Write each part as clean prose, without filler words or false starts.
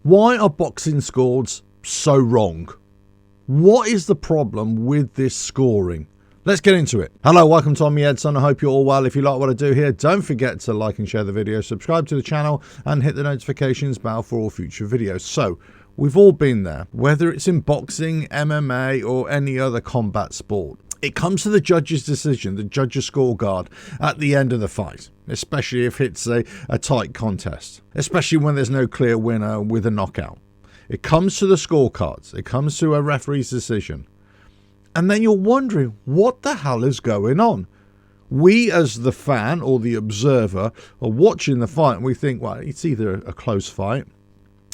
Why are boxing scores so wrong? What is the problem with this scoring? Let's get into it. Hello, welcome to Me Edson. I hope you're all well. If you like what I do here, don't forget to like and share the video, subscribe to the channel and hit the notifications bell for all future videos. So we've all been there, whether it's in boxing, MMA or any other combat sport. It comes to the judge's decision, the judge's scorecard at the end of the fight, especially if it's a tight contest, especially when there's no clear winner with a knockout. It comes to the scorecards, it comes to a referee's decision. And then you're wondering, what the hell is going on? We as the fan or the observer are watching the fight and we think, well, it's either a close fight,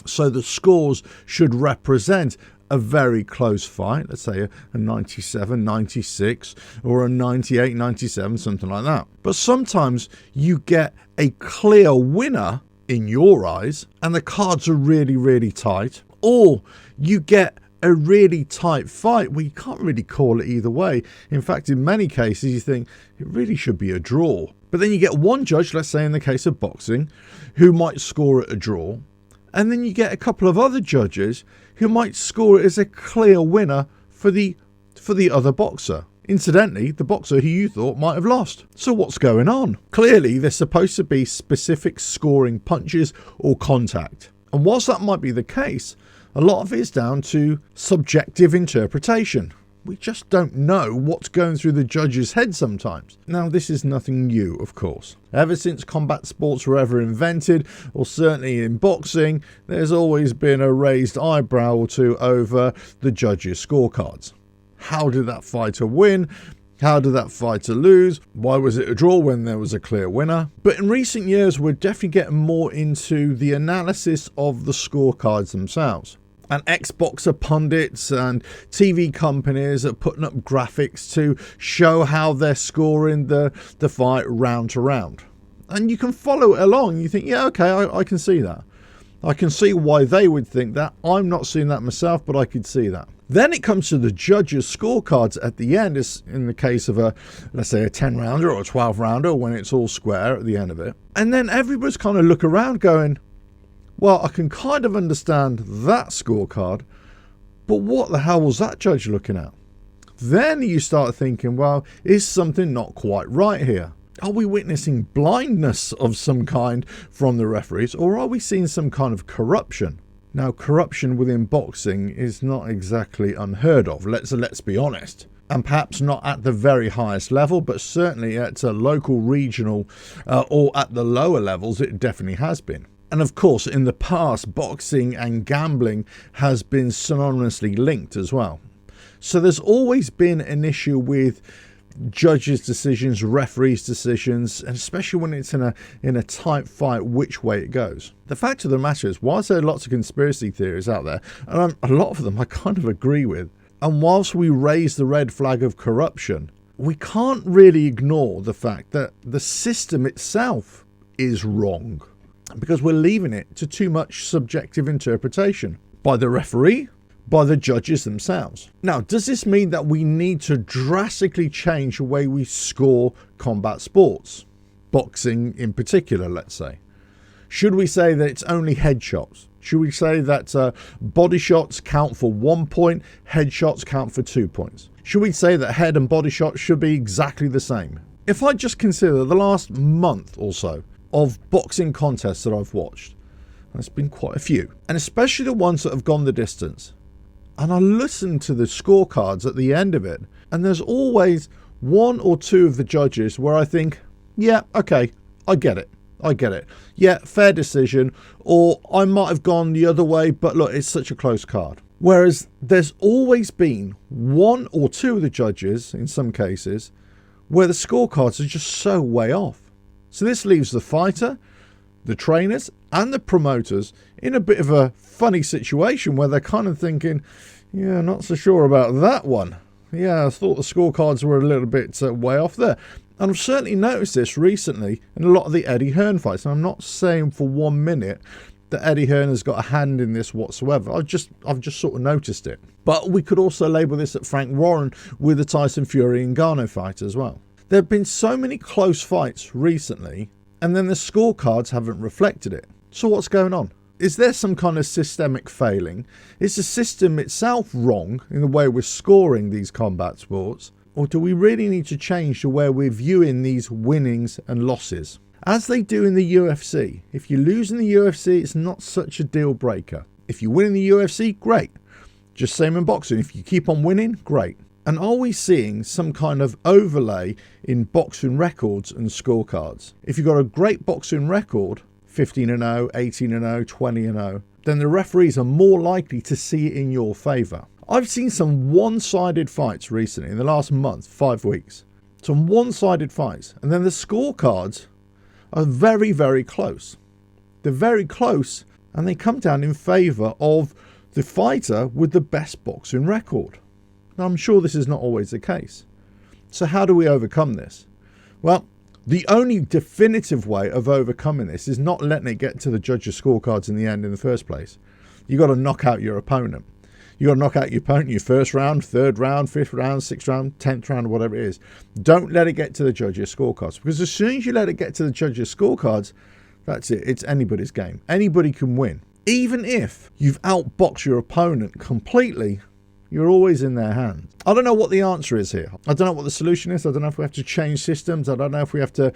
so the scores should represent a very close fight, let's say a 97, 96 or a 98, 97, something like that. But sometimes you get a clear winner in your eyes and the cards are really, really tight, or you get a really tight fight where you can't really call it either way. In fact, in many cases, you think it really should be a draw. But then you get one judge, let's say in the case of boxing, who might score it a draw. And then you get a couple of other judges who might score it as a clear winner for the other boxer. Incidentally, the boxer who you thought might have lost. So what's going on? Clearly, there's supposed to be specific scoring punches or contact. And whilst that might be the case, a lot of it is down to subjective interpretation. We just don't know what's going through the judge's head sometimes. Now, this is nothing new, of course. Ever since combat sports were ever invented, or certainly in boxing, there's always been a raised eyebrow or two over the judge's scorecards. How did that fighter win? How did that fighter lose? Why was it a draw when there was a clear winner? But in recent years, we're definitely getting more into the analysis of the scorecards themselves. And ex-boxer pundits and TV companies are putting up graphics to show how they're scoring the fight round to round. And you can follow it along. You think, yeah, okay, I can see that. I can see why they would think that. I'm not seeing that myself, but I could see that. Then it comes to the judges' scorecards at the end, is in the case of let's say a 10-rounder or a 12-rounder when it's all square at the end of it. And then everybody's kind of look around going, well, I can kind of understand that scorecard, but what the hell was that judge looking at? Then you start thinking, well, is something not quite right here? Are we witnessing blindness of some kind from the referees, or are we seeing some kind of corruption? Now, corruption within boxing is not exactly unheard of, let's be honest. And perhaps not at the very highest level, but certainly at a local, regional, or at the lower levels, it definitely has been. And of course, in the past, boxing and gambling has been synonymously linked as well. So there's always been an issue with judges' decisions, referees' decisions, and especially when it's in a tight fight, which way it goes. The fact of the matter is, whilst there are lots of conspiracy theories out there, and a lot of them I kind of agree with, and whilst we raise the red flag of corruption, we can't really ignore the fact that the system itself is wrong, because we're leaving it to too much subjective interpretation by the referee, by the judges themselves. Now, does this mean that we need to drastically change the way we score combat sports? Boxing in particular, let's say. Should we say that it's only headshots? Should we say that body shots count for 1 point, headshots count for 2 points? Should we say that head and body shots should be exactly the same? If I just consider the last month or so of boxing contests that I've watched, there's been quite a few, and especially the ones that have gone the distance, and I listen to the scorecards at the end of it, and there's always one or two of the judges where I think, yeah, okay, I get it, yeah, fair decision, or I might have gone the other way, but look, it's such a close card. Whereas there's always been one or two of the judges, in some cases, where the scorecards are just so way off. So this leaves the fighter, the trainers and the promoters in a bit of a funny situation where they're kind of thinking, yeah, not so sure about that one. Yeah, I thought the scorecards were a little bit way off there. And I've certainly noticed this recently in a lot of the Eddie Hearn fights. And I'm not saying for 1 minute that Eddie Hearn has got a hand in this whatsoever. I've just sort of noticed it. But we could also label this at Frank Warren with the Tyson Fury and Ngannou fight as well. There have been so many close fights recently, and then the scorecards haven't reflected it. So what's going on? Is there some kind of systemic failing? Is the system itself wrong in the way we're scoring these combat sports? Or do we really need to change the way we're viewing these winnings and losses? As they do in the UFC, if you lose in the UFC, it's not such a deal breaker. If you win in the UFC, great. Just same in boxing. If you keep on winning, great. And are we seeing some kind of overlay in boxing records and scorecards? If you've got a great boxing record, 15-0, 18-0, 20-0, then the referees are more likely to see it in your favour. I've seen some one-sided fights recently in the last month, 5 weeks. Some one-sided fights. And then the scorecards are very, very close. They're very close and they come down in favour of the fighter with the best boxing record. Now, I'm sure this is not always the case. So how do we overcome this? Well, the only definitive way of overcoming this is not letting it get to the judges' scorecards in the end in the first place. You've got to knock out your opponent. You've got to knock out your opponent in your first round, third round, fifth round, sixth round, 10th round, whatever it is. Don't let it get to the judges' scorecards. Because as soon as you let it get to the judges' scorecards, that's it. It's anybody's game. Anybody can win. Even if you've outboxed your opponent completely, you're always in their hands. I don't know what the answer is here. I don't know what the solution is. I don't know if we have to change systems. I don't know if we have to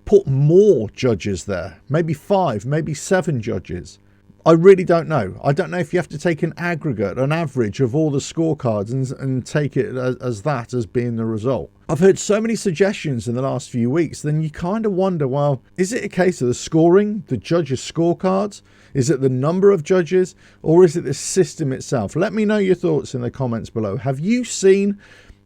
put more judges there. Maybe 5, maybe 7 judges. I really don't know. I don't know if you have to take an aggregate, an average of all the scorecards and take it as that as being the result. I've heard so many suggestions in the last few weeks, then you kind of wonder, well, is it a case of the scoring, the judges' scorecards? Is it the number of judges? Or is it the system itself? Let me know your thoughts in the comments below. Have you seen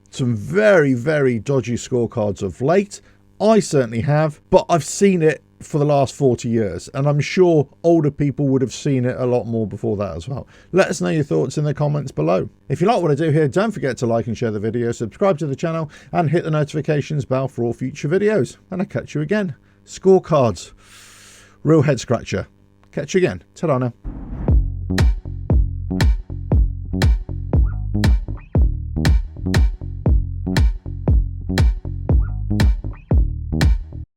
some very, very dodgy scorecards of late? I certainly have, but I've seen it for the last 40 years, and I'm sure older people would have seen it a lot more before that as well. Let us know your thoughts in the comments below. If you like what I do here, don't forget to like and share the video, subscribe to the channel, and hit the notifications bell for all future videos. And I'll catch you again. Scorecards. Real head scratcher. Catch you again. Ta-da now.